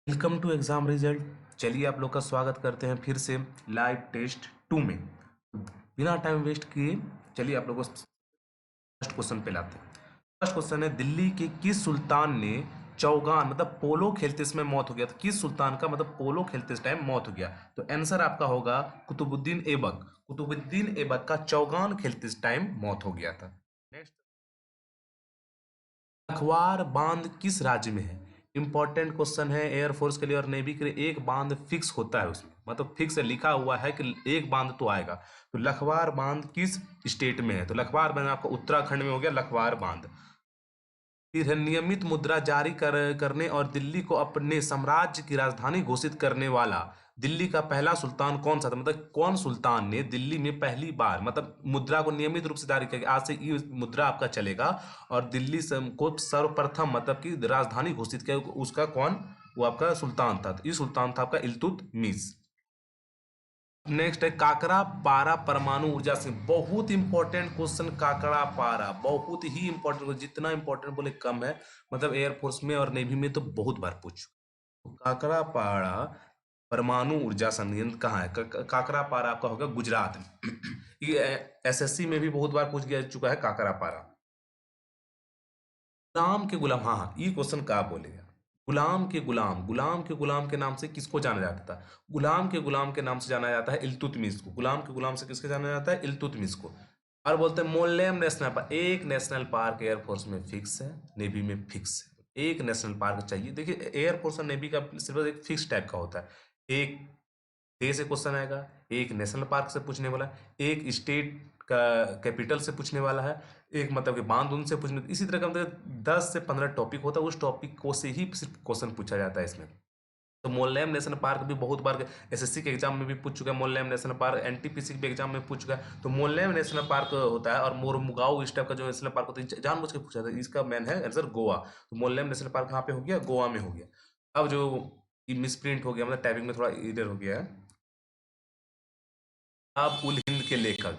Welcome to exam result. चलिए आप लोग का स्वागत करते हैं फिर से लाइव टेस्ट 2 में। बिना टाइम वेस्ट किए चलिए आप लोगों को फर्स्ट क्वेश्चन पे लाते हैं। फर्स्ट क्वेश्चन है, दिल्ली के किस सुल्तान ने चौगान मतलब पोलो खेलते समय मौत हो गया था? किस सुल्तान का मतलब पोलो खेलते इस टाइम मौत हो गया? तो आंसर आपका होगा कुतुबुद्दीन ऐबक। कुतुबुद्दीन ऐबक का चौगान खेलते इस टाइम मौत हो गया था। नेक्स्ट, लखवार बांध किस राज्य में है? इंपॉर्टेंट क्वेश्चन है एयरफोर्स के लिए और नेवी के लिए। एक बांध फिक्स होता है उसमें, मतलब फिक्स लिखा हुआ है कि एक बांध तो आएगा। तो लखवार बांध किस स्टेट में है? तो लखवार बांध आपका उत्तराखंड में हो गया लखवार बांध। फिर है, नियमित मुद्रा जारी करने और दिल्ली को अपने साम्राज्य की राजधानी घोषित करने वाला दिल्ली का पहला सुल्तान कौन सा था? मतलब कौन सुल्तान ने दिल्ली में पहली बार मतलब मुद्रा को नियमित रूप से जारी किया कि आज से ये मुद्रा आपका चलेगा और दिल्ली से को सर्वप्रथम मतलब कि राजधानी घोषित किया, उसका कौन? वो आपका सुल्तान था। तो ये सुल्तान था आपका इल्तुतमिश। नेक्स्ट है, काकरा पारा परमाणु ऊर्जा से। बहुत इंपॉर्टेंट क्वेश्चन काकरा पारा, बहुत ही इंपॉर्टेंट। जितना इंपॉर्टेंट बोले कम है। मतलब एयरफोर्स में और नेवी में तो बहुत बार पूछ चुका। तो काकरा पारा परमाणु ऊर्जा संयंत्र कहाँ है? काकरा पारा आपका होगा गुजरात में। ये एसएससी में भी बहुत बार पूछ गया चुका है काकरा पारा। गुलाम के गुलाम, हाँ हाँ, ये क्वेश्चन कहाँ बोलेगा? गुलाम के गुलाम, गुलाम के गुलाम के नाम से किसको जाना जाता था? गुलाम के गुलाम के नाम से जाना जाता है इल्तुतमिश को। गुलाम के गुलाम से किसके जाना जाता है? इल्तुतमिश को। और बोलते हैं मोल्लेम नेशनल पार्क। एक नेशनल पार्क एयरफोर्स में फिक्स है, नेवी में फिक्स है। एक नेशनल पार्क चाहिए। देखिए एयरफोर्स और नेवी का सिर्फ एक फिक्स टाइप का होता है। एक देश से क्वेश्चन आएगा, एक नेशनल पार्क से पूछने वाला है, एक स्टेट का कैपिटल से पूछने वाला है, एक मतलब कि बांध उनसे पूछने। इसी तरह का मतलब 10 से 15 टॉपिक होता है, उस टॉपिक को से ही सिर्फ क्वेश्चन पूछा जाता है इसमें। तो मोल्लेम नेशनल पार्क भी बहुत बार एसएससी के एग्जाम में भी पूछ चुका है। मोल्लेम नेशनल पार्क एनटीपीसी के एग्जाम में पूछ चुका है। तो मोल्लेम नेशनल पार्क होता है और मोरमुगाओ इस टाइप का जो नेशनल पार्क होता है जानबूझ के पूछा था। इसका मेन है आंसर गोवा। तो मोल्लेम नेशनल पार्क कहाँ पे हो गया? गोवा में हो गया। अब जो मिस प्रिंट हो गया, मतलब टाइपिंग में थोड़ा इधर हो गया है। किताब उल हिंद के लेखक,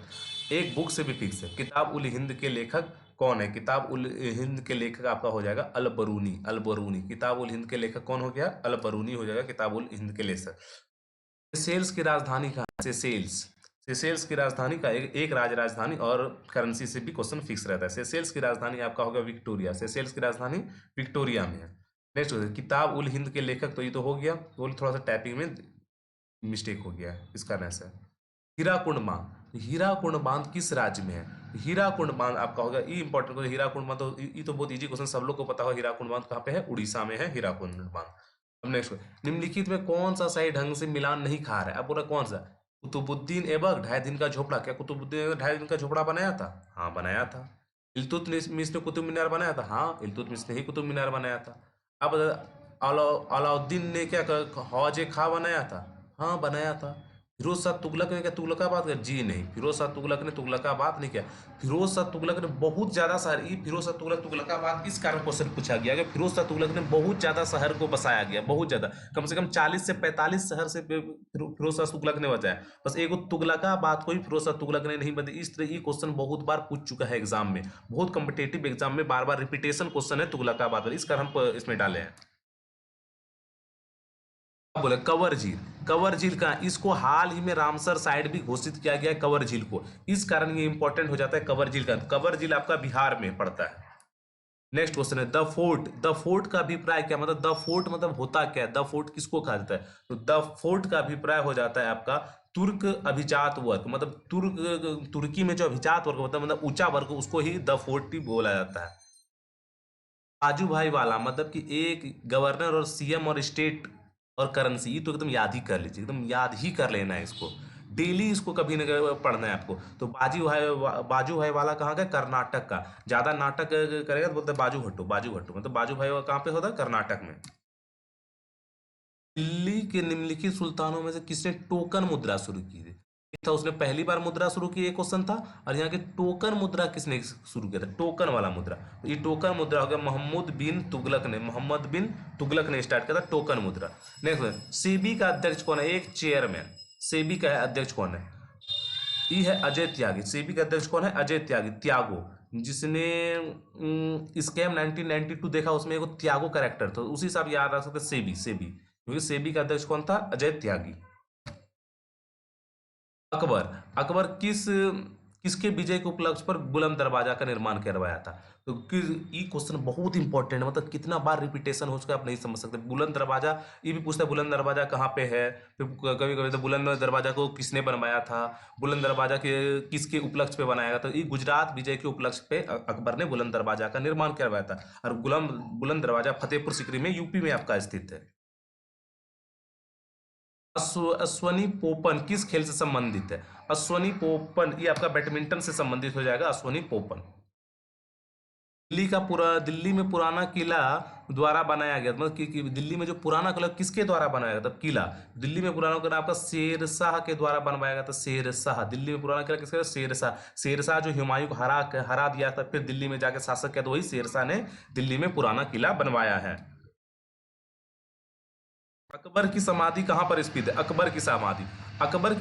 एक बुक से भी फिक्स है। किताब उल हिंद के लेखक कौन है? किताब उल हिंद के लेखक आपका हो जाएगा अल बरूनी। अल बरूनी किताब उल हिंद के लेखक कौन हो गया? अल बरूनी हो जाएगा किताब उल हिंद के लेखक। सेशेल्स की राजधानी कहाँ है? सेशेल्स। सेशेल्स की राजधानी का एक राजधानी और करेंसी से भी क्वेश्चन फिक्स रहता है। सेशेल्स की राजधानी आपका होगा विक्टोरिया। सेशेल्स की राजधानी विक्टोरिया में है। नेक्स्ट किताब उल हिंद के लेखक, तो ये तो हो गया। तो थोड़ा सा टाइपिंग में मिस्टेक हो गया है, इसका आंसर हीराकुंड बांध। हीराकुंड बांध किस राज्य में है? हीराकुंड बांध आपका होगा, ये इंपॉर्टेंट क्वेश्चन। हीराकुंड बांध तो ये तो बहुत इजी क्वेश्चन, सब लोग को पता होगा। हीराकुंड बांध कहाँ पे है? उड़ीसा में है हीराकुंड बांध। अब नेक्स्ट, निम्नलिखित में कौन सा सही ढंग से मिलान नहीं खा रहा है? अब बोला कौन सा? कुतुबुद्दीन ऐबक 2.5 दिन का झोपड़ा। क्या कुतुबुद्दीन ऐबक 2.5 दिन का झोपड़ा बनाया था? हाँ बनाया था। इल्तुतमिश ने कुतुब मीनार बनाया था? हाँ इल्तुतमिश ने ही कुतुब मीनार बनाया था। अब अलाउद्दीन ने क्या हौज खा बनाया था? हाँ बनाया था। फिरोज शाह तुगलक ने क्या तुगलकाबाद किया? जी नहीं, फिरोज शाह तुगलक ने तुगलकाबाद नहीं किया। फिरोज शाह तुगलक ने बहुत ज्यादा शहर, ये फिरोज शाह तुगलक तुगलकाबाद इस कारण क्वेश्चन पूछा गया कि फिरोज शाह तुगलक ने बहुत ज्यादा शहर को बसाया गया, बहुत ज्यादा, कम से कम 40 से 45 शहर से फिरोज शाह तुगलक ने बचाया। बस एक तुगलकाबाद को ही फिरोज शाह तुगलक ने नहीं बताया। इस तरह ये क्वेश्चन बहुत बार पूछ चुका है एग्जाम में, बहुत कम्पिटेटिव एग्जाम में बार बार रिपीटेशन क्वेश्चन है तुगलकाबाद पर, इस कारण हम इसमें डाले हैं। अब बोले कवर झील। कवर झील का इसको हाल ही में रामसर साइट भी घोषित किया गया है कवर झील को, इस कारण ये इंपॉर्टेंट हो जाता है कवर झील का। कवर झील आपका बिहार में पड़ता है। नेक्स्ट क्वेश्चन है, द फोर्ट। द फोर्ट का अभिप्राय क्या? मतलब द फोर्ट मतलब होता क्या है? द फोर्ट किसको कहा जाता है? तो द फोर्ट का अभिप्राय हो जाता है आपका तुर्क अभिजात वर्ग, मतलब तुर्की में जो अभिजात वर्ग होता है मतलब ऊंचा वर्ग, उसको ही द फोर्ट ही बोला जाता है। बाजू भाई वाला मतलब कि एक गवर्नर और सीएम और स्टेट और करेंसी, ये तो एकदम याद ही कर लीजिए, एकदम याद ही कर लेना है इसको। डेली इसको कभी न कभी पढ़ना है आपको। तो बाजू भाई वाला कहाँ का? कर्नाटक का। ज्यादा नाटक करेगा तो बोलते हैं बाजू भट्टू। बाजू भट्टू मतलब बाजू भाई कहाँ पे होता है? कर्नाटक में। दिल्ली के निम्नलिखित सुल्तानों में से किसने टोकन मुद्रा शुरू की थी? एक था उसने पहली बार मुद्रा शुरू की, एक क्वेश्चन था। और यहाँ की टोकन मुद्रा किसने शुरू किया था? टोकन वाला मुद्रा, तो ये टोकन मुद्रा हो गया मोहम्मद बिन तुगलक ने। मोहम्मद बिन तुगलक ने स्टार्ट किया था टोकन मुद्रा। नेक्स्ट, सेबी का अध्यक्ष कौन है? एक चेयरमैन। सेबी का अध्यक्ष कौन है? ये है अजय त्यागी। सेबी का अध्यक्ष कौन है? अजय त्यागी, त्यागो। जिसने स्कैम 1992 देखा, उसमें एक त्यागो कैरेक्टर था, उसी से आप याद रख सकते हैं सेबी। सेबी क्योंकि सेबी का अध्यक्ष कौन था? अजय त्यागी। अकबर, अकबर किसके विजय के उपलक्ष्य पर बुलंद दरवाजा का निर्माण करवाया था? तो ये क्वेश्चन बहुत इंपॉर्टेंट है, मतलब कितना बार रिपीटेशन हो चुका है आप नहीं समझ सकते। बुलंद दरवाजा, ये भी पूछता है बुलंद दरवाजा कहाँ पे है, फिर कभी कभी तो बुलंद दरवाजा को किसने बनवाया था, बुलंद दरवाजा के किसके उपलक्ष्य पे बनाया गया? तो ये गुजरात विजय के उपलक्ष्य पे अकबर ने बुलंद दरवाजा का निर्माण करवाया था। और बुलंद दरवाजा फतेहपुर सीकरी में, यूपी में आपका स्थित है। अश्वनी पोपन किस खेल से संबंधित है? अश्वनी पोपन ये आपका बैडमिंटन से संबंधित हो जाएगा, अश्वनी पोपन। दिल्ली में पुराना किला द्वारा बनाया गया, मतलब कि दिल्ली में जो पुराना किला किसके द्वारा बनाया गया था? किला दिल्ली में पुराना किला आपका शेर शाह के द्वारा बनवाया गया था। शेर शाह, दिल्ली में पुराना किला किसका? शेर शाह। शेर शाह जो हुमायूं को हरा दिया था, फिर दिल्ली में जाके शासक किया, तो वही शेर शाह ने दिल्ली में पुराना किला बनवाया है। अकबर की समाधि कहाँ पर स्थित है? अकबर की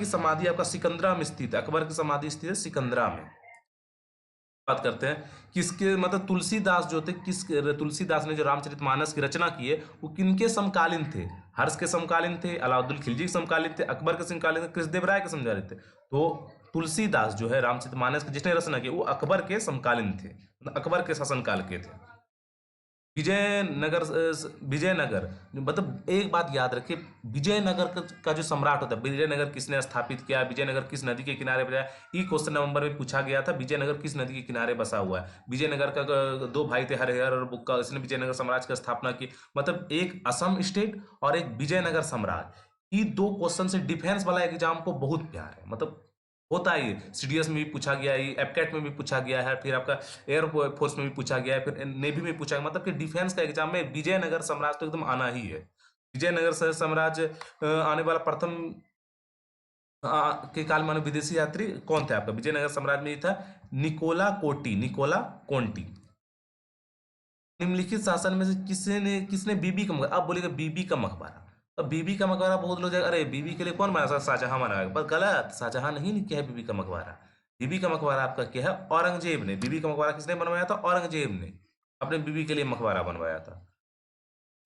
समाधि आपका सिकंदरा में स्थित है। अकबर की समाधि स्थित है सिकंदरा में। बात करते हैं किसके, मतलब तुलसीदास जो थे, तुलसीदास ने जो रामचरितमानस की रचना की है वो किनके समकालीन थे? हर्ष के समकालीन थे, अलाउद्दीन खिलजी के समकालीन थे, अकबर के समकालीन थे, कृष्णदेवराय के समकालीन थे? तो तुलसीदास जो है रामचरितमानस की जिसने रचना की वो अकबर के समकालीन थे, मतलब अकबर के शासनकाल के थे। विजयनगर, मतलब एक बात याद रखिए, विजयनगर का जो सम्राट होता है, विजयनगर किसने स्थापित किया, विजयनगर किस नदी के किनारे बसा? ये क्वेश्चन नवंबर में पूछा गया था। विजयनगर किस नदी के किनारे बसा हुआ है? विजयनगर का दो भाई थे, हरिहर और बुक्का, इसने विजयनगर साम्राज्य की स्थापना की। मतलब एक असम स्टेट और एक विजयनगर साम्राज्य, ये दो क्वेश्चन से डिफेंस वाला एग्जाम को बहुत प्यार है, मतलब होता है ये। सीडीएस में भी पूछा गया है, एपकेट में भी पूछा गया है, फिर आपका एयर फोर्स में भी पूछा गया है, फिर नेवी में पूछा गया, मतलब कि डिफेंस का एग्जाम में विजयनगर साम्राज्य तो एकदम आना ही है। विजयनगर साम्राज्य आने वाला प्रथम के काल में विदेशी यात्री कौन थे आपका? विजयनगर साम्राज्य में ये था निकोला कोंटी। निम्नलिखित शासन में से किसने किसने बीबी का मकबरा, अब बोलेगा बीबी का मकबरा, अब बीबी का मकबरा बहुत लोग जाएगा, अरे बीबी के लिए कौन बनाया? शाहजहां बनाया, पर गलत, शाहजहां नहीं किया है बीबी का मकबरा। बीबी का मकबरा आपका क्या है? औरंगजेब ने। बीबी का मकबरा किसने बनवाया था? औरंगजेब ने अपने बीबी के लिए मकबरा बनवाया था।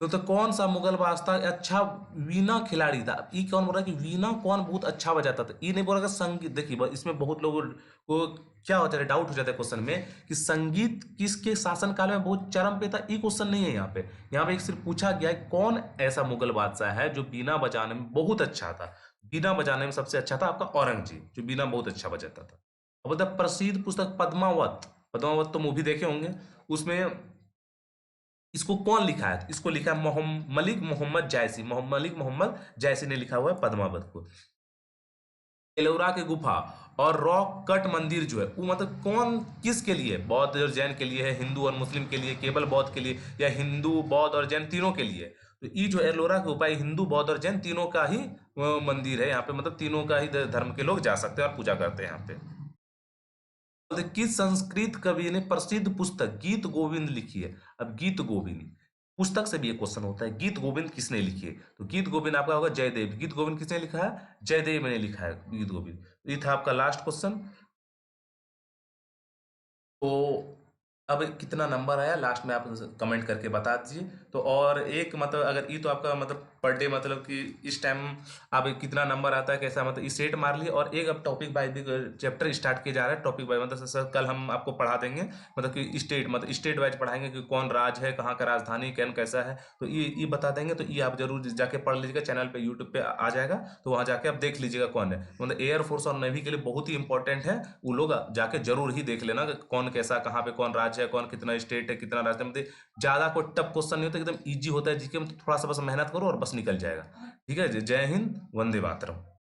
तो कौन सा मुगल बादशाह अच्छा वीणा खिलाड़ी था? ये कौन बोल रहा है कि वीणा कौन बहुत अच्छा बजाता था? ये नहीं बोल रहा कि संगीत, देखिए इसमें बहुत लोगों को क्या हो जाता है, डाउट हो जाता है क्वेश्चन में कि संगीत किसके शासन काल में बहुत चरम पे था। ये क्वेश्चन नहीं है यहाँ पे। यहाँ पे एक सिर्फ पूछा गया है कौन ऐसा मुगल बादशाह है जो बीना बजाने में बहुत अच्छा था। बीना बजाने में सबसे अच्छा था आपका औरंगजेब, जो बीना बहुत अच्छा बजाता था। अब बता, प्रसिद्ध पुस्तक पद्मावत, पद्मावत तो मूवी देखे होंगे, उसमें इसको कौन लिखा है? इसको लिखा है मलिक मोहम्मद जायसी। मलिक मोहम्मद जायसी ने लिखा हुआ है पद्मावत को। एलोरा की गुफा और रॉक कट मंदिर जो है वो मतलब कौन किसके लिए? बौद्ध और जैन के लिए है, हिंदू और मुस्लिम के लिए, केवल बौद्ध के लिए, या हिंदू बौद्ध और जैन तीनों के लिए? तो ये जो एलोरा की गुफा हिंदू बौद्ध और जैन तीनों का ही मंदिर है यहाँ पे, मतलब तीनों का ही धर्म के लोग जा सकते हैं और पूजा करते हैं यहाँ पे। किस संस्कृत कवि ने प्रसिद्ध पुस्तक गीत गोविंद लिखी है? अब गीत गोविंद पुस्तक से भी एक क्वेश्चन होता है, गीत गोविंद किसने लिखी है? तो गीत गोविंद आपका होगा जयदेव। गीत गोविंद किसने लिखा है? जयदेव ने लिखा है गीत गोविंद। ये था आपका लास्ट क्वेश्चन। तो अब कितना नंबर आया लास्ट में आप कमेंट करके बता दीजिए। तो और एक मतलब अगर ये तो आपका मतलब पर डे, मतलब कि इस टाइम आप कितना नंबर आता है कैसा, मतलब इस सेट मार लिए। और एक अब टॉपिक बाय भी चैप्टर स्टार्ट किया जा रहा है, टॉपिक बाय, मतलब सर कल हम आपको पढ़ा देंगे, मतलब कि स्टेट, मतलब स्टेट वाइज पढ़ाएंगे कि कौन राज है, कहाँ का राजधानी कैन कैसा है, तो ये बता देंगे। तो ये आप जरूर जाके पढ़ लीजिएगा, चैनल पे यूट्यूब पे आ जाएगा, तो वहाँ जाके आप देख लीजिएगा कौन है, मतलब एयरफोर्स और नेवी के लिए बहुत ही इंपॉर्टेंट है। वो लोग जाके जरूर ही देख लेना कि कौन कैसा, कहाँ पे कौन राज्य है, कौन कितना स्टेट है, कितना राज्य, मतलब ज्यादा कोई टफ क्वेश्चन नहीं होता, एकदम इजी होता है जीके में। तो थोड़ा सा बस मेहनत करो और बस निकल जाएगा। ठीक है, जय हिंद, वंदे मातरम।